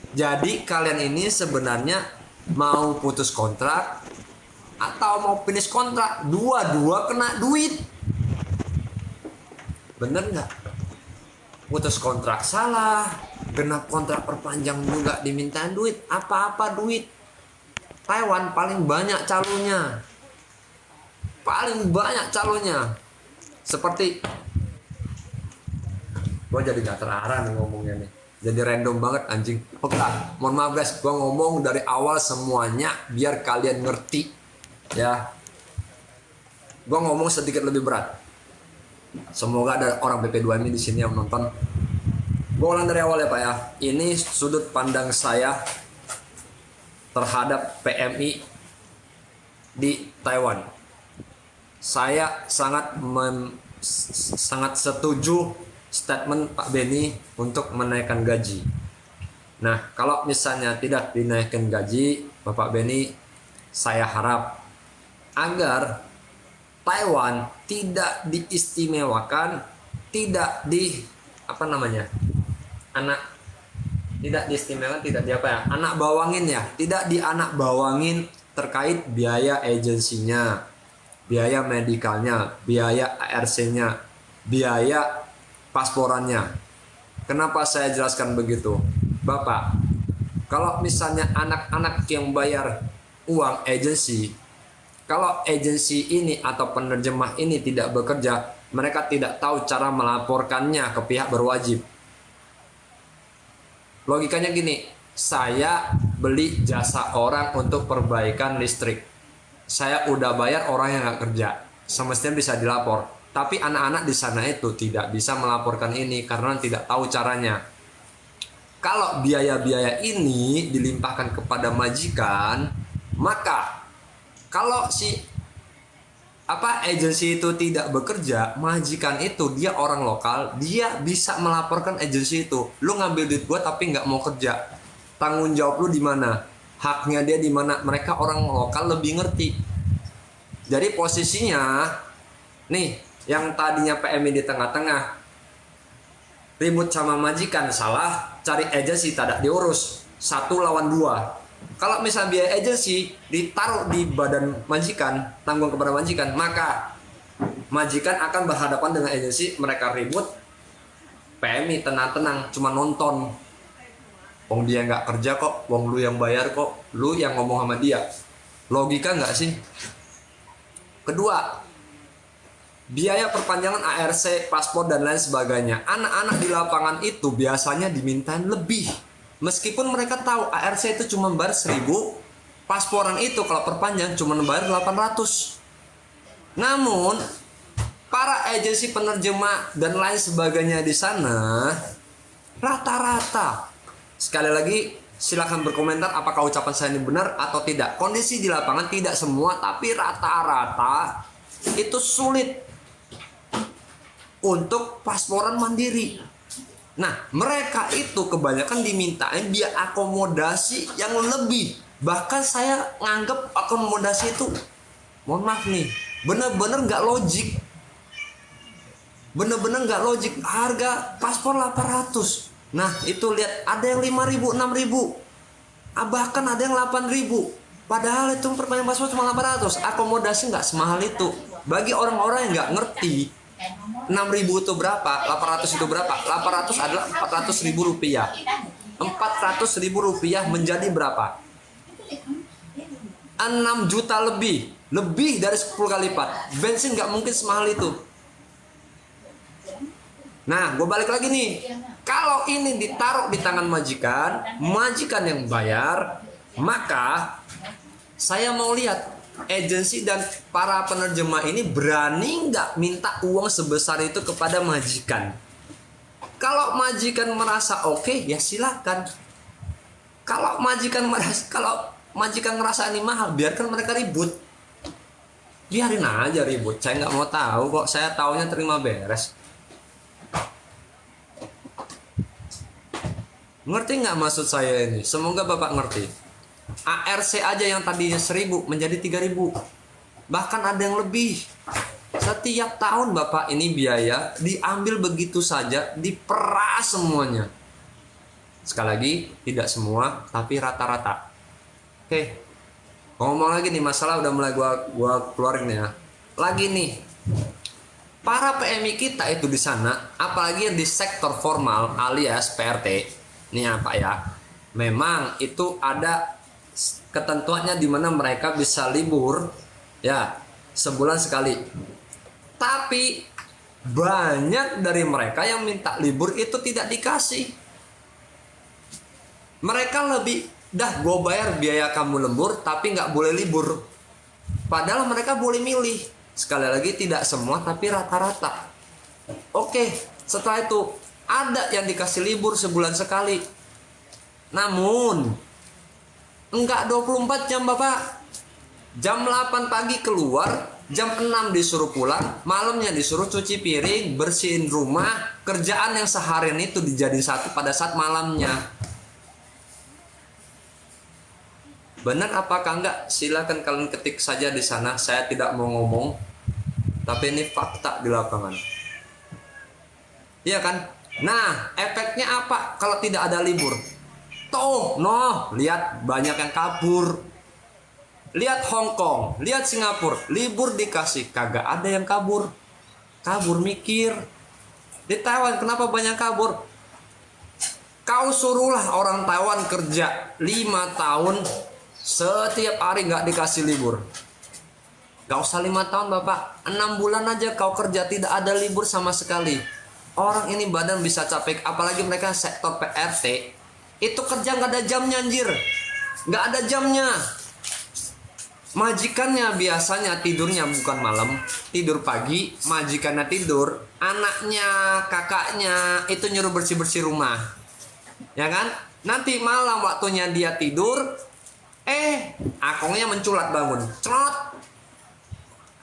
Jadi kalian ini sebenarnya mau putus kontrak atau mau finish kontrak, dua-dua kena duit. Bener nggak? Putus kontrak salah, genap kontrak perpanjang juga dimintain duit. Apa-apa duit. Taiwan paling banyak calonnya. Paling banyak calonnya. Seperti gue jadi gak terarah nih ngomongnya nih. Jadi random banget anjing. Oke lah, mohon maaf guys, gue ngomong dari awal semuanya biar kalian ngerti ya. Gue ngomong sedikit lebih berat. Semoga ada orang BP2M di sini yang nonton. Gue ulang dari awal ya Pak ya. Ini sudut pandang saya terhadap PMI di Taiwan. Saya sangat setuju statement Pak Beni untuk menaikkan gaji. Nah, kalau misalnya tidak dinaikkan gaji, Bapak Beni, saya harap agar Taiwan tidak diistimewakan, tidak di apa namanya, anak tidak diistimewakan, tidak di apa ya, anak bawangin ya, tidak di anak bawangin terkait biaya agensinya, biaya medikalnya, biaya ARC-nya, biaya pasporannya. Kenapa saya jelaskan begitu? Bapak, kalau misalnya anak-anak yang bayar uang agensi, kalau agensi ini atau penerjemah ini tidak bekerja, mereka tidak tahu cara melaporkannya ke pihak berwajib. Logikanya gini, saya beli jasa orang untuk perbaikan listrik. Saya udah bayar orang yang nggak kerja, semestinya bisa dilapor. Tapi anak-anak di sana itu tidak bisa melaporkan ini karena tidak tahu caranya. Kalau biaya-biaya ini dilimpahkan kepada majikan, maka kalau si agensi itu tidak bekerja, majikan itu dia orang lokal, dia bisa melaporkan agensi itu. Lu ngambil duit gua tapi nggak mau kerja, tanggung jawab lu di mana? Haknya dia di mana? Mereka orang lokal lebih ngerti. Jadi posisinya nih, yang tadinya PMI di tengah-tengah ribut sama majikan, salah, cari agensi tidak diurus, 1 lawan 2. Kalau misal biaya agensi ditaruh di badan majikan, tanggung kepada majikan, maka majikan akan berhadapan dengan agensi, mereka ribut, PMI tenang-tenang cuma nonton. Wong dia nggak kerja kok, wong lu yang bayar kok, lu yang ngomong sama dia. Logika nggak sih? Kedua, biaya perpanjangan ARC, paspor dan lain sebagainya. Anak-anak di lapangan itu biasanya dimintain lebih. Meskipun mereka tahu ARC itu cuma bayar 1.000, pasporan itu kalau perpanjang cuma bayar 800. Namun para agensi penerjemah dan lain sebagainya di sana rata-rata, sekali lagi silakan berkomentar apakah ucapan saya ini benar atau tidak. Kondisi di lapangan tidak semua, tapi rata-rata itu sulit untuk pasporan mandiri. Nah, mereka itu kebanyakan dimintain biaya akomodasi yang lebih. Bahkan saya nganggep akomodasi itu, mohon maaf nih, bener-bener nggak logik. Bener-bener nggak logik. Harga paspor 800. Nah, itu lihat ada yang 5.000, 6.000. Bahkan ada yang 8.000. Padahal itu perpanjang paspor cuma 800. Akomodasi nggak semahal itu. Bagi orang-orang yang nggak ngerti, 6.000 itu berapa? 800 itu berapa? 800 adalah 400.000 rupiah. 400.000 rupiah menjadi berapa? 6 juta lebih. Lebih dari 10 kali lipat. Bensin nggak mungkin semahal itu. Nah, gue balik lagi nih. Kalau ini ditaruh di tangan majikan, majikan yang bayar, maka saya mau lihat agensi dan para penerjemah ini berani nggak minta uang sebesar itu kepada majikan. Kalau majikan merasa oke, ya silakan. Kalau majikan merasa ini mahal, biarkan mereka ribut. Biarin aja ribut. Saya nggak mau tahu kok. Saya taunya terima beres. Ngerti nggak maksud saya ini? Semoga Bapak ngerti. ARC aja yang tadinya 1.000 menjadi 3.000. Bahkan ada yang lebih. Setiap tahun Bapak ini biaya diambil begitu saja, diperas semuanya. Sekali lagi, tidak semua, tapi rata-rata. Oke, ngomong lagi nih, masalah udah mulai gua keluarin ya. Lagi nih, para PMI kita itu di sana, apalagi yang di sektor formal alias PRT, nih apa ya? Memang itu ada ketentuannya di mana mereka bisa libur ya sebulan sekali. Tapi banyak dari mereka yang minta libur itu tidak dikasih. Mereka lebih, dah gue bayar biaya kamu lembur tapi nggak boleh libur. Padahal mereka boleh milih. Sekali lagi tidak semua tapi rata-rata. Oke, setelah itu ada yang dikasih libur sebulan sekali. Namun enggak 24 jam Bapak. Jam 8 pagi keluar, jam 6 disuruh pulang, malamnya disuruh cuci piring, bersihin rumah, kerjaan yang seharian itu dijadiin satu pada saat malamnya. Benar apakah enggak? Silakan kalian ketik saja di sana. Saya tidak mau ngomong, tapi ini fakta di lapangan. Iya kan? Nah, efeknya apa kalau tidak ada libur? Tuh, lihat banyak yang kabur. Lihat Hong Kong, lihat Singapura, libur dikasih, kagak ada yang kabur. Kabur mikir. Di Taiwan kenapa banyak kabur? Kau suruhlah orang Taiwan kerja 5 tahun, setiap hari nggak dikasih libur. Gak usah 5 tahun Bapak, 6 bulan aja kau kerja tidak ada libur sama sekali. Orang ini badan bisa capek, apalagi mereka sektor PRT. Itu kerja nggak ada jamnya anjir. Nggak ada jamnya. Majikannya biasanya tidurnya bukan malam, tidur pagi, majikannya tidur, anaknya, kakaknya itu nyuruh bersih-bersih rumah. Ya kan? Nanti malam waktunya dia tidur, akongnya menculat bangun. Celot.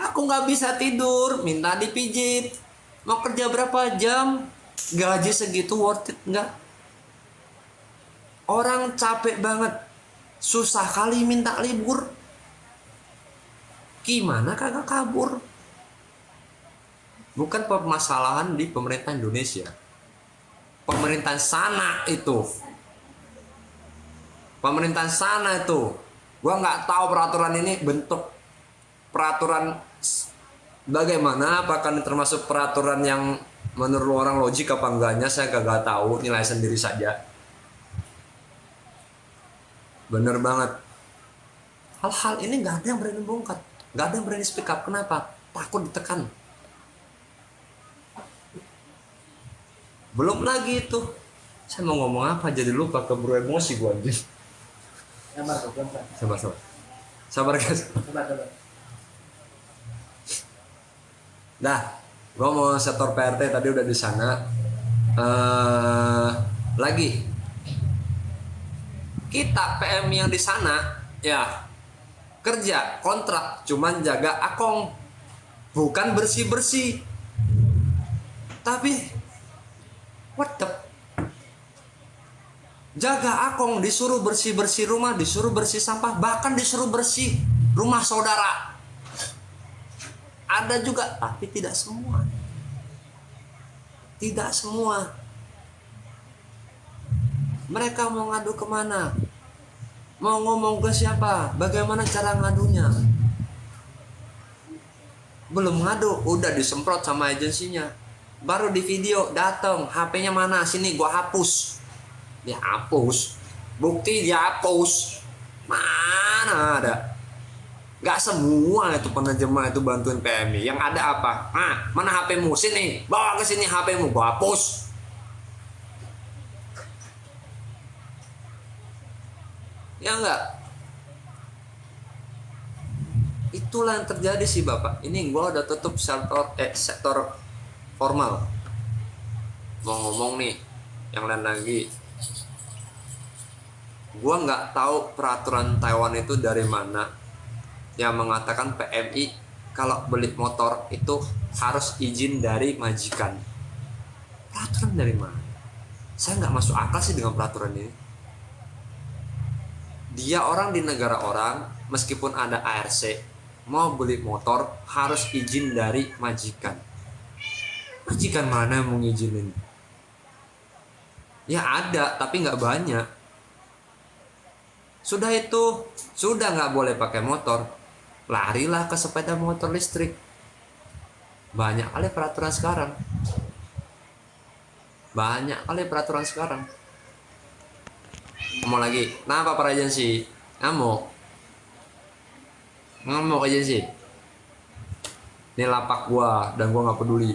Aku nggak bisa tidur, minta dipijit. Mau kerja berapa jam? Gaji segitu worth it nggak? Orang capek banget, susah kali minta libur. Gimana kagak kabur? Bukan permasalahan di pemerintah Indonesia. Pemerintahan sana itu. Pemerintahan sana itu. Gua nggak tahu peraturan ini bentuk peraturan bagaimana, apakah ini termasuk peraturan yang menurut orang logik apa enggaknya, saya kagak tahu, nilai sendiri saja. Bener banget. Hal-hal ini nggak ada yang berani bongkar. Gak ada yang berani speak up. Kenapa? Takut ditekan. Belum lagi itu. Saya mau ngomong apa jadi lupa, keburu emosi gue anjing. Sabar guys. Dah, gue mau sektor PRT tadi udah di sana. Lagi kita PM yang di sana ya kerja kontrak cuman jaga akong, bukan bersih-bersih. Tapi what the, jaga akong disuruh bersih-bersih rumah, disuruh bersih sampah, bahkan disuruh bersih rumah saudara. Ada juga, tapi tidak semua. Tidak semua. Mereka mau ngadu kemana? Mau ngomong ke siapa? Bagaimana cara ngadunya? Belum ngadu, udah disemprot sama agensinya. Baru di video, datang, HP-nya mana? Sini gua hapus. Dia hapus. Bukti dia hapus. Mana ada? Gak semua itu penerjemah itu bantuin PMI. Yang ada apa? Mana HP-mu? Sini, bawa ke sini HP-mu, gua hapus. Ya enggak? Itulah yang terjadi sih Bapak. Ini gua udah tutup sektor formal. Mau ngomong nih yang lain lagi. Gua nggak tahu peraturan Taiwan itu dari mana yang mengatakan PMI kalau beli motor itu harus izin dari majikan. Peraturan dari mana? Saya nggak masuk akal sih dengan peraturan ini. Dia orang di negara orang, meskipun ada ARC, mau beli motor harus izin dari majikan. Majikan mana yang mau ngizinin? Ya ada, tapi nggak banyak. Sudah itu, sudah nggak boleh pakai motor, larilah ke sepeda motor listrik. Banyak kali peraturan sekarang. Banyak kali peraturan sekarang. Ngomong lagi, kenapa para agensi? Ngamuk. Ngamuk agensi. Ini lapak gua dan gua nggak peduli.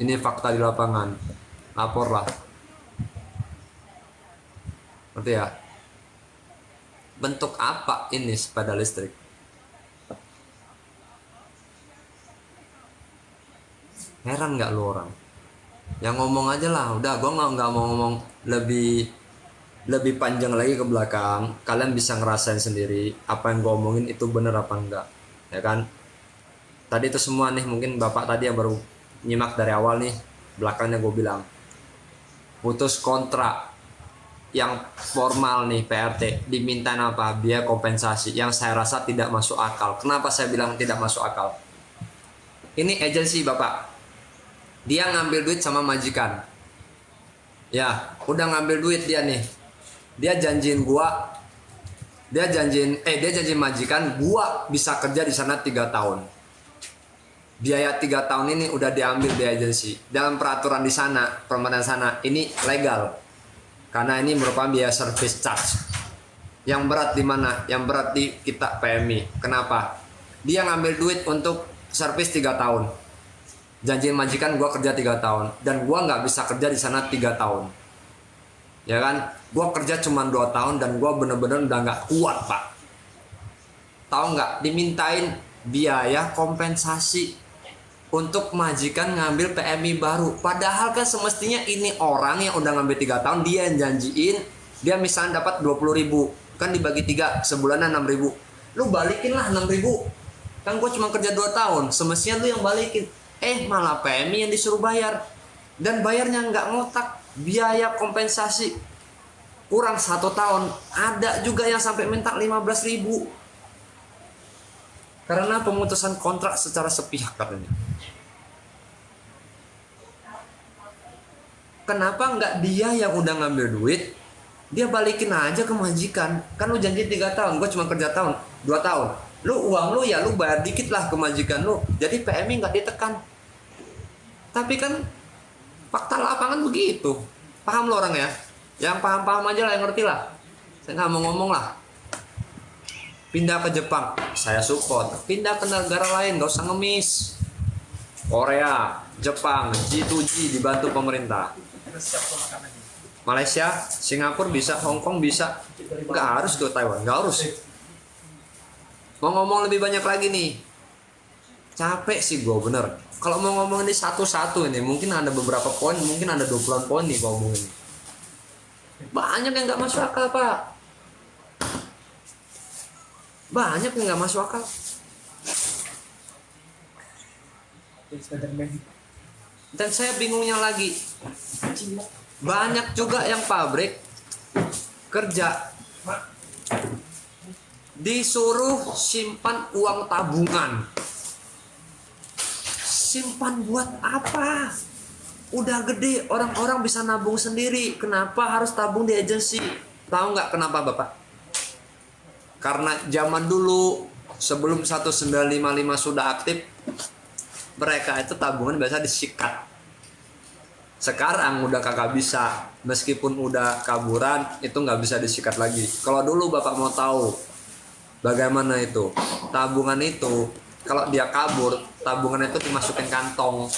Ini fakta di lapangan. Laporlah. Ngerti ya? Bentuk apa ini sepeda listrik? Heran nggak lu orang? Yang ngomong aja lah. Udah, gua nggak mau ngomong lebih panjang lagi ke belakang. Kalian bisa ngerasain sendiri apa yang gua omongin itu bener apa enggak, ya kan? Tadi itu semua nih, mungkin bapak tadi yang baru nyimak dari awal nih, belakangnya gue bilang putus kontrak yang formal nih PRT dimintain apa, biaya kompensasi, yang saya rasa tidak masuk akal. Kenapa saya bilang tidak masuk akal? Ini agensi bapak, dia ngambil duit sama majikan, ya udah ngambil duit dia nih, dia janjiin majikan gua bisa kerja di sana 3 tahun. Biaya 3 tahun ini udah diambil di agensi. Dalam peraturan di sana, peraturan sana ini legal. Karena ini merupakan biaya service charge. Yang berat di mana? Yang berat di kita PMI. Kenapa? Dia ngambil duit untuk service 3 tahun. Janjiin majikan gua kerja 3 tahun dan gua nggak bisa kerja di sana 3 tahun. Ya kan? Gua kerja cuma 2 tahun dan gua bener-bener udah nggak kuat, Pak. Tahu nggak? Dimintain biaya kompensasi untuk majikan ngambil PMI baru. Padahal kan semestinya ini orang yang udah ngambil 3 tahun, dia yang janjiin, dia misalnya dapat 20.000, kan dibagi 3, sebulannya 6.000. Lu balikin lah 6.000. Kan gue cuma kerja 2 tahun, semestinya lu yang balikin. Malah PMI yang disuruh bayar. Dan bayarnya nggak ngotak, biaya kompensasi kurang 1 tahun. Ada juga yang sampai minta 15.000. Karena pemutusan kontrak secara sepihak katanya. Kenapa nggak dia yang udah ngambil duit, dia balikin aja ke majikan? Kan lu janji 3 tahun, gue cuma kerja 2 tahun. Lu uang lu ya lu bayar dikit lah ke majikan lu. Jadi PMI nggak ditekan. Tapi kan fakta lapangan begitu. Paham lo orang ya? Yang paham-paham aja lah, yang ngerti lah. Saya nggak mau ngomong lah. Pindah ke Jepang, saya support. Pindah ke negara lain, gak usah ngemis. Korea, Jepang, G2G dibantu pemerintah. Malaysia, Singapura bisa, Hong Kong bisa. Gak harus ke Taiwan, gak harus. Mau ngomong lebih banyak lagi nih. Capek sih gue bener. Kalau mau ngomong ini satu-satu ini, mungkin ada beberapa poin, mungkin ada 20-an poin nih kalau ngomong ini. Banyak yang gak masuk akal, Pak. Banyak yang nggak masuk akal. Dan saya bingungnya lagi, banyak juga yang pabrik kerja disuruh simpan uang tabungan. Simpan buat apa? Udah gede, orang-orang bisa nabung sendiri. Kenapa harus tabung di agensi? Tahu nggak kenapa, Bapak? Karena zaman dulu sebelum 1955 sudah aktif, mereka itu tabungan biasa disikat. Sekarang udah kagak bisa, meskipun udah kaburan itu nggak bisa disikat lagi. Kalau dulu Bapak mau tahu bagaimana itu, tabungan itu kalau dia kabur, tabungan itu dimasukin kantong,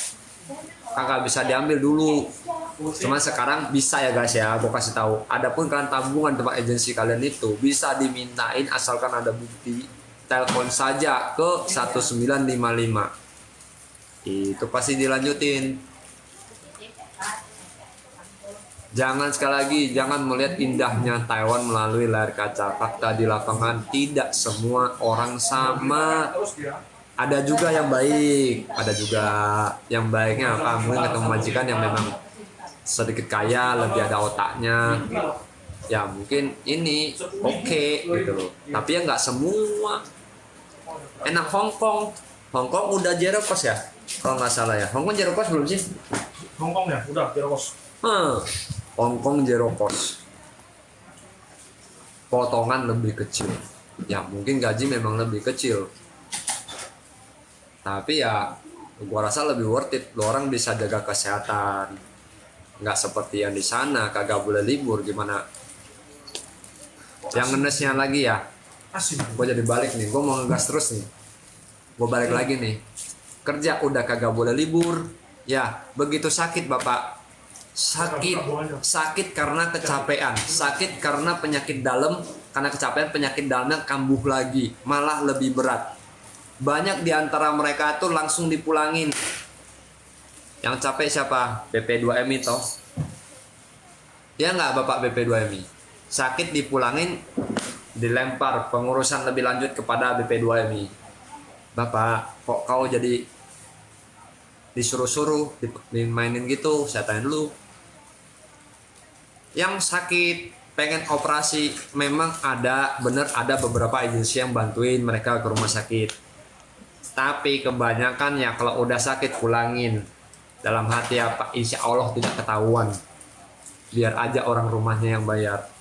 kagak bisa diambil dulu. Cuman sekarang bisa ya guys ya, gue kasih tahu. Adapun kalian tabungan tempat agensi kalian itu bisa dimintain asalkan ada bukti. Telepon saja ke 1955. Itu pasti dilanjutin. Jangan sekali lagi, jangan melihat indahnya Taiwan melalui layar kaca. Fakta di lapangan tidak semua orang sama. Ada juga yang baik, ada juga yang baiknya apa? Mungkin ketemu majikan yang memang sedikit kaya, lebih ada otaknya, ya mungkin ini oke gitu loh. Tapi ya nggak semua. Enak Hongkong udah zero cost ya, kalau nggak salah ya. Hongkong zero cost belum sih? Hongkong ya udah zero cost. ongkong zero cost, potongan lebih kecil. Ya mungkin gaji memang lebih kecil, tapi ya gua rasa lebih worth it. Lu orang bisa jaga kesehatan, nggak seperti yang di sana kagak boleh libur. Gimana yang ngenesnya lagi ya, gue jadi balik nih, gue mau ngegas terus nih, gue balik lagi nih, kerja udah kagak boleh libur. Ya begitu sakit bapak, sakit karena kecapean, sakit karena penyakit dalam, karena kecapean penyakit dalamnya kambuh lagi, malah lebih berat. Banyak diantara mereka tuh langsung dipulangin. Yang capek siapa? BP2MI toh, ya nggak bapak? BP2MI sakit dipulangin, dilempar pengurusan lebih lanjut kepada BP2MI. Bapak kok kau jadi disuruh-suruh dimainin gitu? Saya tanya dulu. Yang sakit pengen operasi, memang ada, bener ada beberapa agensi yang bantuin mereka ke rumah sakit, tapi kebanyakan ya kalau udah sakit pulangin. Dalam hati apa, insya Allah tidak ketahuan, biar aja orang rumahnya yang bayar.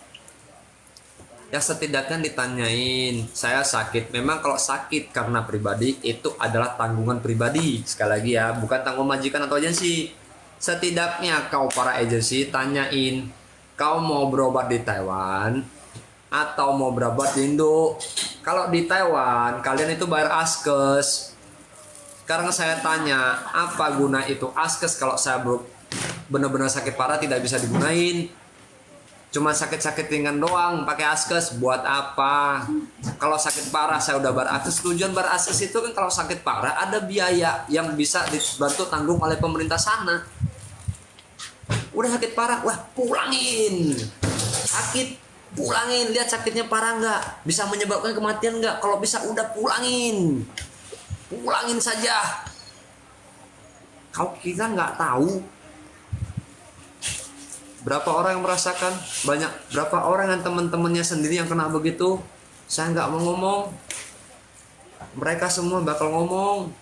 Ya setidaknya ditanyain, saya sakit. Memang kalau sakit karena pribadi itu adalah tanggungan pribadi. Sekali lagi ya, bukan tanggung majikan atau agensi. Setidaknya kau para agensi tanyain, kau mau berobat di Taiwan atau mau berobat di Indo? Kalau di Taiwan kalian itu bayar askes. Sekarang saya tanya, apa guna itu askes kalau saya benar-benar sakit parah tidak bisa digunain? Cuma sakit-sakit ringan doang pakai askes buat apa? Kalau sakit parah saya udah beraskes. Tujuan beraskes itu kan kalau sakit parah ada biaya yang bisa dibantu tanggung oleh pemerintah sana. Udah sakit parah, wah pulangin. Sakit, pulangin. Lihat sakitnya parah nggak? Bisa menyebabkan kematian nggak? Kalau bisa udah pulangin. Pulangin saja. Kau kita nggak tahu berapa orang yang merasakan, berapa orang yang teman-temannya sendiri yang kena begitu. Saya nggak mau ngomong, mereka semua bakal ngomong.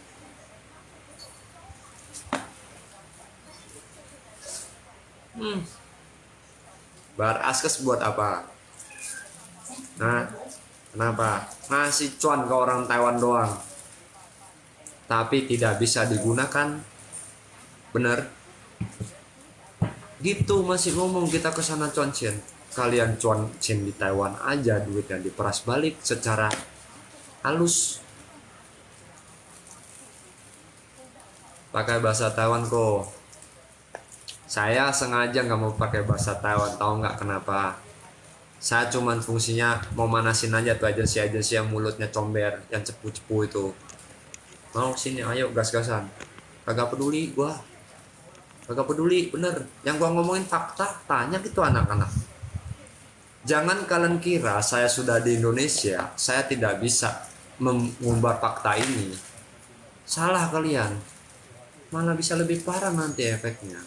Bar askes buat apa? Nah, kenapa? Ngasih cuan ke orang Taiwan doang, tapi tidak bisa digunakan. Bener? Gitu masih ngomong kita ke sana cuan cien. Kalian cuan cien di Taiwan aja duitnya diperas balik secara halus. Pakai bahasa Taiwan kok. Saya sengaja nggak mau pakai bahasa Taiwan, tahu nggak kenapa? Saya cuman fungsinya mau manasin aja tuh agensi-agensi yang mulutnya comber, yang cepu-cepu itu. Mau sini, ayo gas-gasan. Kagak peduli gua. Kagak peduli, bener. Yang gua ngomongin fakta, tanya gitu anak-anak. Jangan kalian kira saya sudah di Indonesia, saya tidak bisa mengumbar fakta ini. Salah kalian. Malah bisa lebih parah nanti efeknya.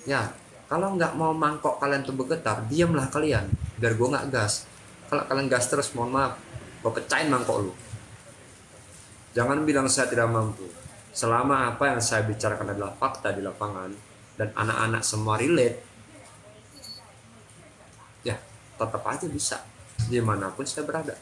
Ya, kalau nggak mau mangkok kalian tuh bergetar, diamlah kalian. Biar gua nggak gas. Kalau kalian gas terus, mohon maaf, gua pecahin mangkok lu. Jangan bilang saya tidak mampu. Selama apa yang saya bicarakan adalah fakta di lapangan dan anak-anak semua relate, ya tetap aja bisa dimanapun saya berada.